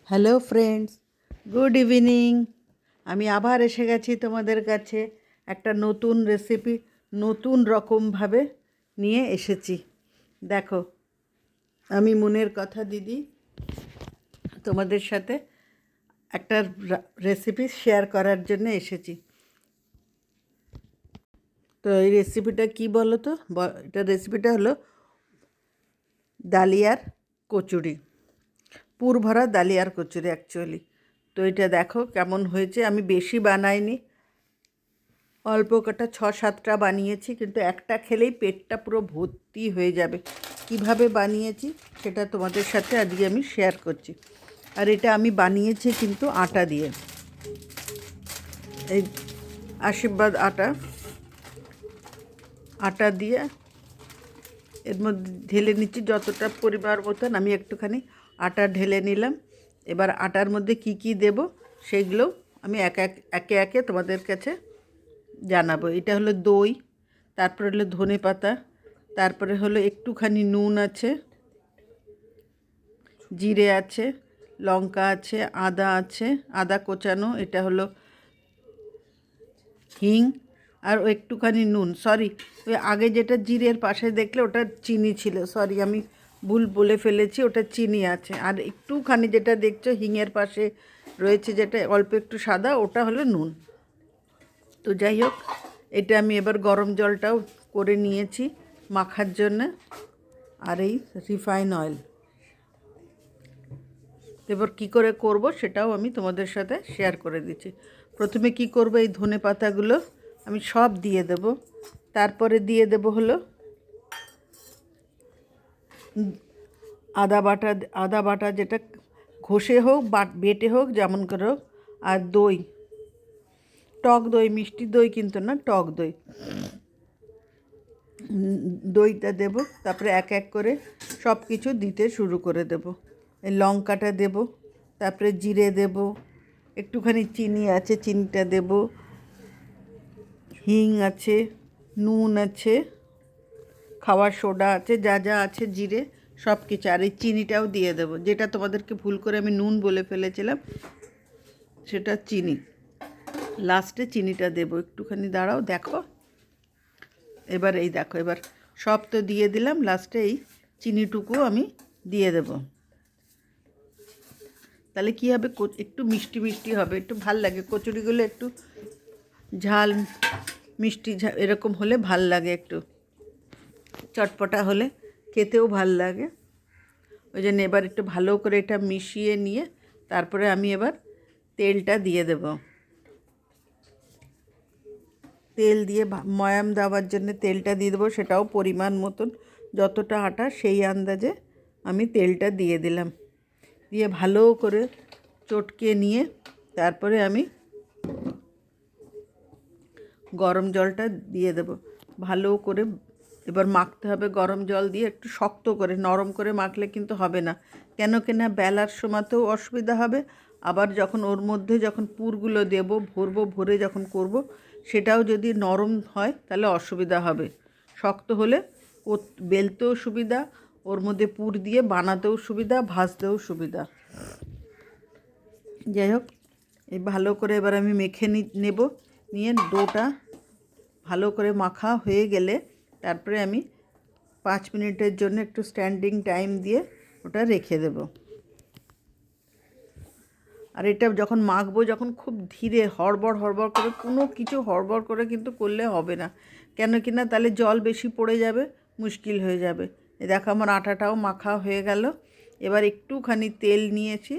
Hello friends, good evening. আমি আবার এসে গেছি তোমাদের কাছে একটা নতুন রেসিপি নতুন রকমভাবে নিয়ে এসেছি। দেখো, আমি মনের কথা দিদি তোমাদের সাথে একটা রেসিপি শেয়ার করার জন্য এসেছি। তো এই রেসিপিটা কি বলো তো? এটা রেসিপিটা হলো ডালিয়ার কচুরি, পুর ভরা ডালিয়ার কচুরি অ্যাকচুয়ালি। তো এটা দেখো কেমন হয়েছে। আমি বেশি বানাইনি, অল্প কটা 6-7টা বানিয়েছি, কিন্তু একটা খেলেই পেটটা পুরো ভর্তি হয়ে যাবে। কিভাবে বানিয়েছি সেটা তোমাদের সাথে আজকে আমি শেয়ার করছি। আর এটা আমি বানিয়েছি কিন্তু আটা দিয়ে, এই আশীর্বাদ আটা দিয়ে এর মধ্যে ঢেলে নিচ্ছি যতটা পরিমাণ মতন। আমি একটুখানি আটা ঢেলে নিলাম। এবার আটার মধ্যে কি কি দেব সেগুলো আমি একে একে তোমাদের কাছে জানাবো। এটা হলো দই, তারপরে হলো ধনে পাতা, তারপরে হলো একটুখানি নুন আছে, জিরে আছে, লঙ্কা আছে, আদা কোচানো, এটা হলো হিং, আর একটুখানি নুন। সরি, ওই আগে যেটা জিরের পাশে দেখলে ওটা চিনি ছিল, সরি আমি ভুল বলে ফেলেছি, ওটা চিনি আছে। আর একটুখানি যেটা দেখছো হিংয়ের পাশে রয়েছে যেটা অল্প একটু সাদা, ওটা হলো নুন। তো যাই হোক, এটা আমি এবার গরম জলটাও করে নিয়েছি মাখার জন্য। আর এই রিফাইন অয়েল এবার কি করে করব সেটাও আমি তোমাদের সাথে শেয়ার করে দিচ্ছি। প্রথমে কি করব, এই ধনে পাতাগুলো আমি সব দিয়ে দেব। তারপরে দিয়ে দেব হলো আদা বাটা, যেটা ঘষে হোক বেটে হোক যেমন করে হোক। আর দই, টক দই, মিষ্টি দই কিন্তু না, টক দই, দইটা দেব। তারপরে এক এক করে সব কিছু দিতে শুরু করে দেব। এই লঙ্কাটা দেব, তারপরে জিরে দেব, একটুখানি চিনি আছে, চিনিটা দেব, হিং আছে, নুন আছে, খাওয়ার সোডা আছে, যা যা আছে, জিরে সব কিছু। আর এই চিনিটাও দিয়ে দেব, যেটা তোমাদেরকে ভুল করে আমি নুন বলে ফেলেছিলাম, সেটা চিনি। লাস্টে চিনিটা দেব, একটুখানি দাঁড়াও দেখো। এবার এই দেখো, এবার সব তো দিয়ে দিলাম, লাস্টে এই চিনিটুকু আমি দিয়ে দেব। তাহলে কী হবে, একটু মিষ্টি মিষ্টি হবে, একটু ভাল লাগে কচুরিগুলো, একটু ঝাল মিষ্টি এরকম হলে ভাল লাগে, একটু চটপটা হলে খেতেও ভাল লাগে। ওই জন্য এবার একটু ভালো করে এটা মিশিয়ে নিয়ে তারপরে আমি এবার তেলটা দিয়ে দেব। তেল দিয়ে ময়াম দেওয়ার জন্য তেলটা দিয়ে দেবো, সেটাও পরিমাণ মতন, যতটা আটা সেই আন্দাজে আমি তেলটা দিয়ে দিলাম। দিয়ে ভালো করে চটকে নিয়ে তারপরে আমি গরম জলটা দিয়ে দেব। ভালো করে এবার মাখতে হবে গরম জল দিয়ে, একটু শক্ত করে, নরম করে মাখলে কিন্তু হবে না। কেন কিনা বেলার সময়তেও অসুবিধা হবে, আবার যখন ওর মধ্যে যখন পুরগুলো দেব, ভরে যখন করব, সেটাও যদি নরম হয় তাহলে অসুবিধা হবে। শক্ত হলে ও বেলতেও সুবিধা, ওর মধ্যে পুর দিয়ে বানাতেও সুবিধা, ভাজতেও সুবিধা। যাই হোক, এই ভালো করে এবার আমি মেখে নেব। নিয়ে ডোটা ভালো করে মাখা হয়ে গেলে তারপরে আমি 5 মিনিটের জন্য একটু স্ট্যান্ডিং টাইম দিয়ে ওটা রেখে দেব। আর এটা যখন মাখবো, যখন খুব ধীরে হড়বড় করে, কোনো কিছু হড়বড় করে কিন্তু করলে হবে না, কেন কি না তাহলে জল বেশি পড়ে যাবে, মুশকিল হয়ে যাবে। এই দেখো আমার আটাটাও মাখা হয়ে গেল। এবার একটুখানি তেল নিয়েছি,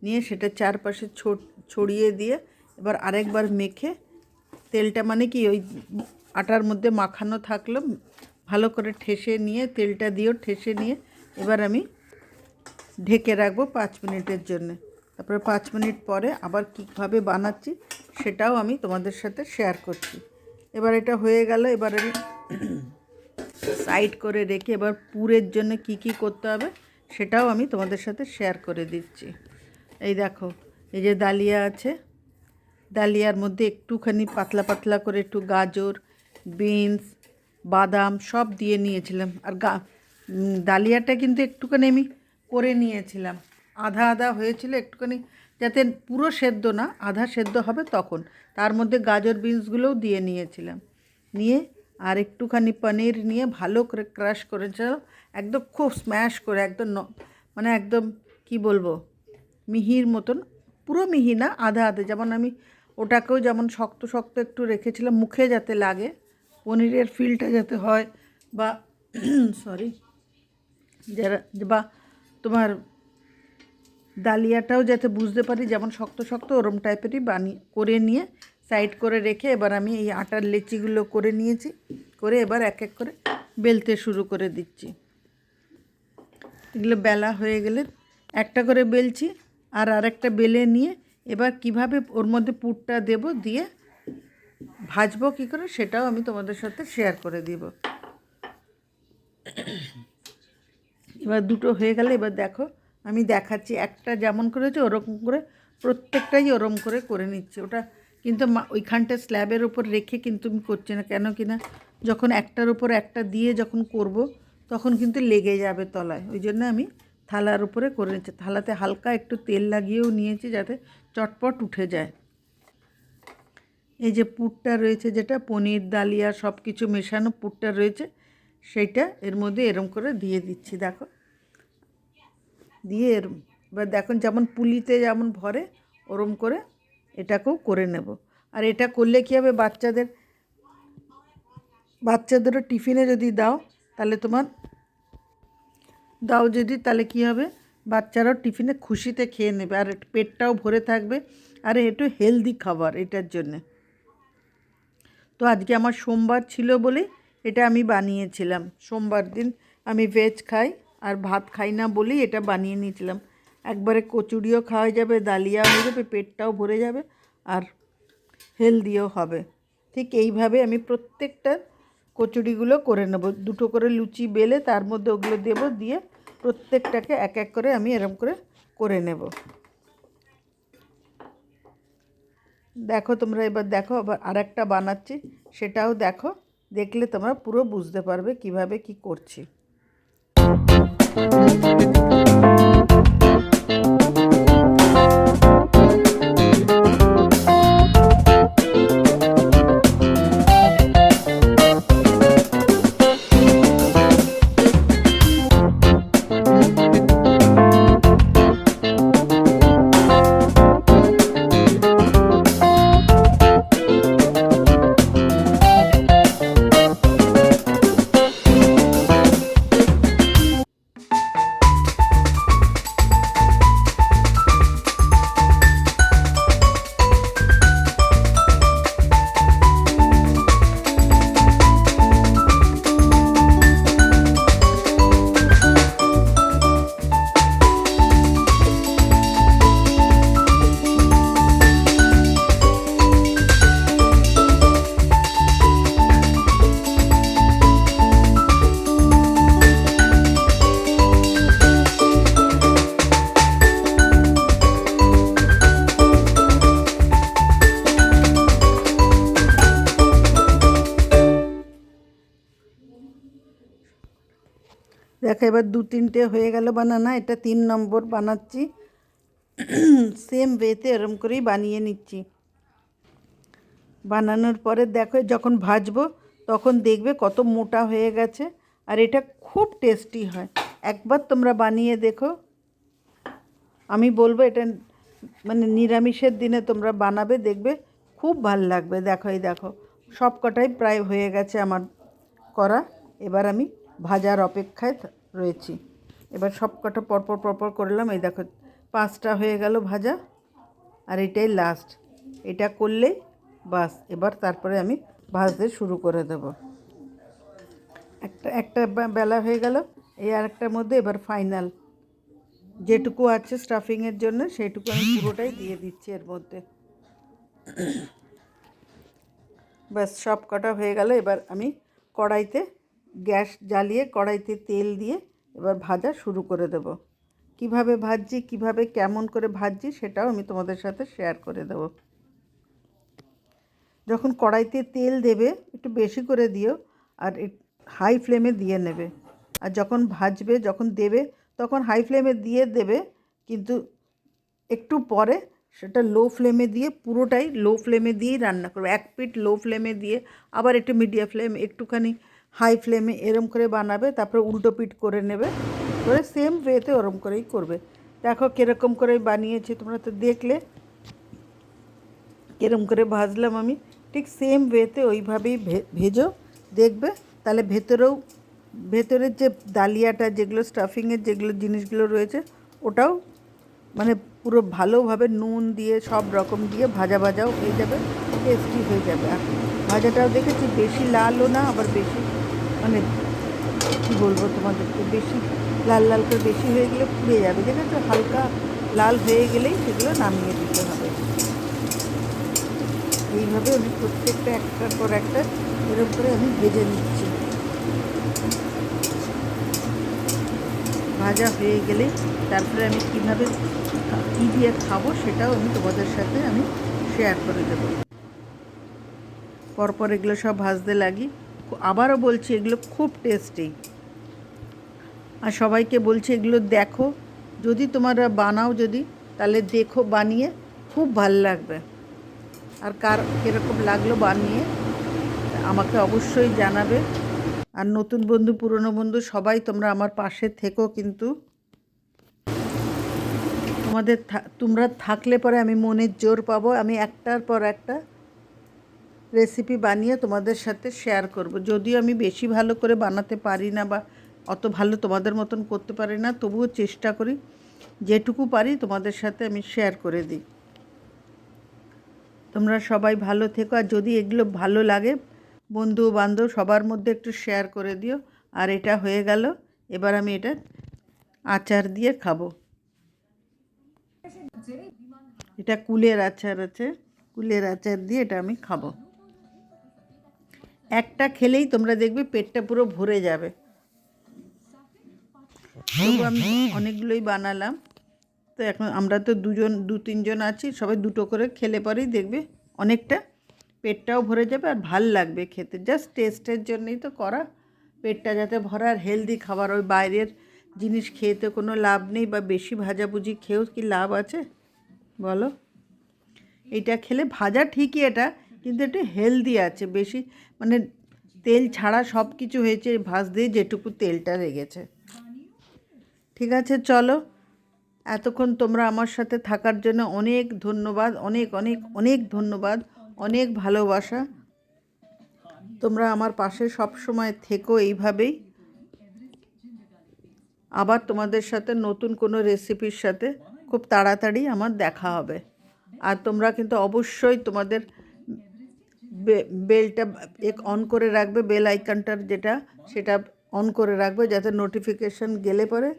নিয়ে সেটা চারপাশে ছড়িয়ে দিয়ে এবার আরেকবার মেখে, তেলটা মানে কি ওই আটার মধ্যে মাখানো থাকলো, ভালো করে ঠেসে নিয়ে, তেলটা দিয়েও ঠেসে নিয়ে এবার আমি ঢেকে রাখবো 5 মিনিটের জন্য। তারপরে 5 মিনিট পরে আবার কীভাবে বানাচ্ছি সেটাও আমি তোমাদের সাথে শেয়ার করছি। এবার এটা হয়ে গেল, এবার আমি সাইড করে রেখে এবার পুরের জন্য কি কি করতে হবে সেটাও আমি তোমাদের সাথে শেয়ার করে দিচ্ছি। এই দেখো, এই যে ডালিয়া আছে, ডালিয়ার মধ্যে একটুখানি পাতলা পাতলা করে একটু গাজর, বিনস, বাদাম সব দিয়ে নিয়েছিলাম। আর ডালিয়াটা কিন্তু একটুখানি আমি করে নিয়েছিলাম, আধা আধা হয়েছিল একটুখানি, যাতে পুরো সেদ্ধ না আধা সেদ্ধ হবে তখন তার মধ্যে গাজর বিনসগুলোও দিয়ে নিয়েছিলাম। নিয়ে আর একটুখানি পনির নিয়ে ভালো করে ক্রাশ করেছিলাম, একদম খুব স্ম্যাশ করে একদম মানে একদম কি বলবো মিহির মতন, পুরো মিহি না আধা আধা, যেমন আমি ওটাকেও যেমন শক্ত শক্ত একটু রেখেছিলাম মুখে যাতে লাগে, পনিরের ফিলটা যাতে হয়, বা সরি যারা বা তোমার ডালিয়াটাও যাতে বুঝতে পারি যেমন শক্ত শক্ত ওরম টাইপেরই বানিয়ে করে নিয়ে সাইড করে রেখে এবার আমি এই আটার লেচিগুলো করে নিয়েছি, করে এবার এক এক করে বেলতে শুরু করে দিচ্ছি। এগুলো বেলা হয়ে গেলে একটা করে বেলছি, আর আরেকটা বেলে নিয়ে এবার কিভাবে ওর মধ্যে পুরটা দেব, দিয়ে ভাজবো কী করে সেটাও আমি তোমাদের সাথে শেয়ার করে দিব। এবার দুটো হয়ে গেলে এবার দেখো আমি দেখাচ্ছি, একটা যেমন করেছি ওরকম করে প্রত্যেকটাই ওরম করে করে নিচ্ছি। ওটা কিন্তু ওইখানটা স্ল্যাবের ওপর রেখে কিন্তু আমি করছি না, কেন কিনা যখন একটার উপর একটা দিয়ে যখন করব তখন কিন্তু লেগে যাবে তলায়, ওই জন্য আমি থালার উপরে করে নিচ্ছি। থালাতে হালকা একটু তেল লাগিয়েও নিয়েছি যাতে চটপট উঠে যায়। এই যে পুরটা রয়েছে, যেটা পনির ডালিয়া সব কিছু মেশানো পুরটা রয়েছে, সেইটা এর মধ্যে এরম করে দিয়ে দিচ্ছি। দেখো দিয়ে এবার দেখুন যেমন পুলিতে যেমন ভরে ওরম করে এটাকেও করে নেব। আর এটা করলে কী হবে, বাচ্চাদেরও টিফিনে যদি দাও তাহলে তাহলে কী হবে, বাচ্চারাও টিফিনে খুশিতে খেয়ে নেবে, আর পেটটাও ভরে থাকবে, আর একটু হেলদি খাবার এটার জন্যে। তো আজকে আমার সোমবার ছিল বলে এটা আমি বানিয়েছিলাম। সোমবার দিন আমি ভেজ খাই আর ভাত খাই না বলেই এটা বানিয়ে নিয়েছিলাম। একবারে কচুরিও খাওয়া যাবে, ডালিয়া হয়ে যাবে, পেটটাও ভরে যাবে, আর হেলদিও হবে। ঠিক এইভাবে আমি প্রত্যেকটা কচুরিগুলো করে নেব। দুটো করে লুচি বেলে তার মধ্যে ওগুলো দেব, দিয়ে প্রত্যেকটাকে এক এক করে আমি এরম করে নেব। দেখো তোমরা এবার দেখো, আবার আরেকটা বানাচ্ছি, সেটাও দেখো, দেখলে তোমরা পুরো বুঝতে পারবে কিভাবে কি করছি। দেখো এবার দু তিনটে হয়ে গেল বানানা, এটা 3 নম্বর বানাচ্ছি। সেম ওয়েতে এরম করেই বানিয়ে নিচ্ছি। বানানোর পরে দেখো যখন ভাজবো তখন দেখবে কত মোটা হয়ে গেছে, আর এটা খুব টেস্টি হয়। একবার তোমরা বানিয়ে দেখো, আমি বলবো এটা মানে নিরামিষের দিনে তোমরা বানাবে, দেখবে খুব ভাল লাগবে। দেখো এই দেখো সব কটাই প্রায় হয়ে গেছে আমার করা, এবার আমি ভাজার অপেক্ষায় রয়েছি। এবার সব কটা পরপর করলাম, এই দেখো 5টা হয়ে গেল ভাজা, আর এটাই লাস্ট। এটা করলেই বাস, এবার তারপরে আমি ভাজতে শুরু করে দেব। একটা বেলা হয়ে গেল, এই আরেকটার মধ্যে এবার ফাইনাল যেটুকু আছে স্টাফিংয়ের জন্য সেইটুকু আমি পুরোটাই দিয়ে দিচ্ছি এর মধ্যে। ব্যাস সব কটা হয়ে গেল, এবার আমি কড়াইতে গ্যাস জ্বালিয়ে কড়াইতে তেল দিয়ে এবার ভাজা শুরু করে দেব। কিভাবে ভাজছি, কিভাবে কেমন করে ভাজছি সেটাও আমি তোমাদের সাথে শেয়ার করে দেব। যখন কড়াইতে তেল দেবে একটু বেশি করে দিও, আর হাই ফ্লেমে দিয়ে নেবে। আর যখন ভাজবে, যখন দেবে তখন হাই ফ্লেমে দিয়ে দেবে, কিন্তু একটু পরে সেটা লো ফ্লেমে দিয়ে, পুরোটাই লো ফ্লেমে দিয়েই রান্না করবে। এক পিঠ লো ফ্লেমে দিয়ে আবার একটু মিডিয়াম ফ্লেম, একটুখানি হাই ফ্লেমে এরম করে বানাবে, তারপরে উল্টো পিঠ করে নেবে, করে সেম ওয়েতে ওরম করেই করবে। দেখো কীরকম করে বানিয়েছি, তোমরা তো দেখলে কীরকম করে ভাজলাম আমি, ঠিক সেম ওয়েতে ওইভাবেই ভেজো, দেখবে তাহলে ভেতরের যে ডালিয়াটা, যেগুলো স্টাফিংয়ের যেগুলো জিনিসগুলো রয়েছে, ওটাও মানে পুরো ভালোভাবে নুন দিয়ে সব রকম দিয়ে ভাজা ভাজাও হয়ে যাবে, টেস্টি হয়ে যাবে। আর ভাজাটাও দেখেছি বেশি লালও না, আবার বেশি মানে কী বলবো তোমাদেরকে, বেশি লাল লাল করে বেশি হয়ে গেলে পুড়ে যাবে, দেখেছো? হালকা লাল হয়ে গেলেই সেগুলো নামিয়ে দিতে হবে। এইভাবে আমি প্রত্যেকটা একটার পর একটা এরকম করে আমি ভেজে নিচ্ছি। ভাজা হয়ে গেলে তারপরে আমি কীভাবে কী দিয়ে খাবো সেটাও আমি তোমাদের সাথে আমি শেয়ার করে দেবো। পরপর এগুলো সব ভাজতে লাগি। আবারও বলছি, এগুলো খুব টেস্টি, আর সবাইকে বলছি এগুলো দেখো, যদি তোমরা বানাও যদি, তাহলে দেখো বানিয়ে, খুব ভালো লাগবে। আর কার কীরকম লাগলো বানিয়ে আমাকে অবশ্যই জানাবে। আর নতুন বন্ধু পুরনো বন্ধু সবাই তোমরা আমার পাশে থেকো, কিন্তু তোমরা থাকলে পরে আমি মনের জোর পাবো, আমি একটার পর একটা রেসিপি বানিয়ে তোমাদের সাথে শেয়ার করব। যদিও আমি বেশি ভালো করে বানাতে পারি না, বা অত ভালো তোমাদের মতন করতে পারি না, তবুও চেষ্টা করি যেটুকু পারি তোমাদের সাথে আমি শেয়ার করে দিই। তোমরা সবাই ভালো থেকো, আর যদি এগুলো ভালো লাগে বন্ধু বান্ধব সবার মধ্যে একটু শেয়ার করে দিও। আর এটা হয়ে গেল, এবার আমি এটা আচার দিয়ে খাবো। এটা কুলের আচার আছে, কুলের আচার দিয়ে এটা আমি খাবো। একটা খেলেই তোমরা দেখবে পেটটা পুরো ভরে যাবে। তবু আমি অনেকগুলোই বানালাম, তো এখন আমরা তো দু তিনজন আছি, সবাই দুটো করে খেলে পরেই দেখবে অনেকটা পেটটাও ভরে যাবে, আর ভাল লাগবে খেতে। জাস্ট টেস্টের জন্যই তো করা, পেটটা যাতে ভরা। আর হেলদি খাবার, ওই বাইরের জিনিস খেয়ে তো কোনো লাভ নেই, বা বেশি ভাজাভুজি খেয়েও কি লাভ আছে বলো? এটা খেলে ভাজা ঠিকই, এটা কিন্তু একটু হেলদি আছে, বেশি মানে তেল ছাড়া সব কিছু হয়েছে, ভাজ দিয়ে যেটুকু তেলটা লেগেছে। ঠিক আছে, চলো, এতক্ষণ তোমরা আমার সাথে থাকার জন্য অনেক ধন্যবাদ, অনেক অনেক অনেক ধন্যবাদ, অনেক ভালোবাসা। তোমরা আমার পাশে সব সময় থেকো এইভাবেই। আবার তোমাদের সাথে নতুন কোনো রেসিপির সাথে খুব তাড়াতাড়ি আমার দেখা হবে। আর তোমরা কিন্তু অবশ্যই তোমাদের বেলটা অন করে রাখবে, বেল আইকনটার যেটা, সেটা অন করে রাখবে, যাতে নোটিফিকেশান গেলে পরে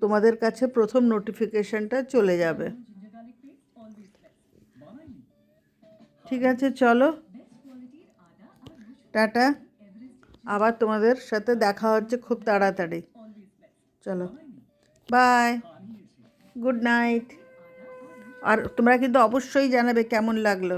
তোমাদের কাছে প্রথম নোটিফিকেশানটা চলে যাবে। ঠিক আছে, চলো, টাটা। আবার তোমাদের সাথে দেখা হচ্ছে খুব তাড়াতাড়ি। চলো, বাই, গুড নাইট। আর তোমরা কিন্তু অবশ্যই জানাবে কেমন লাগলো।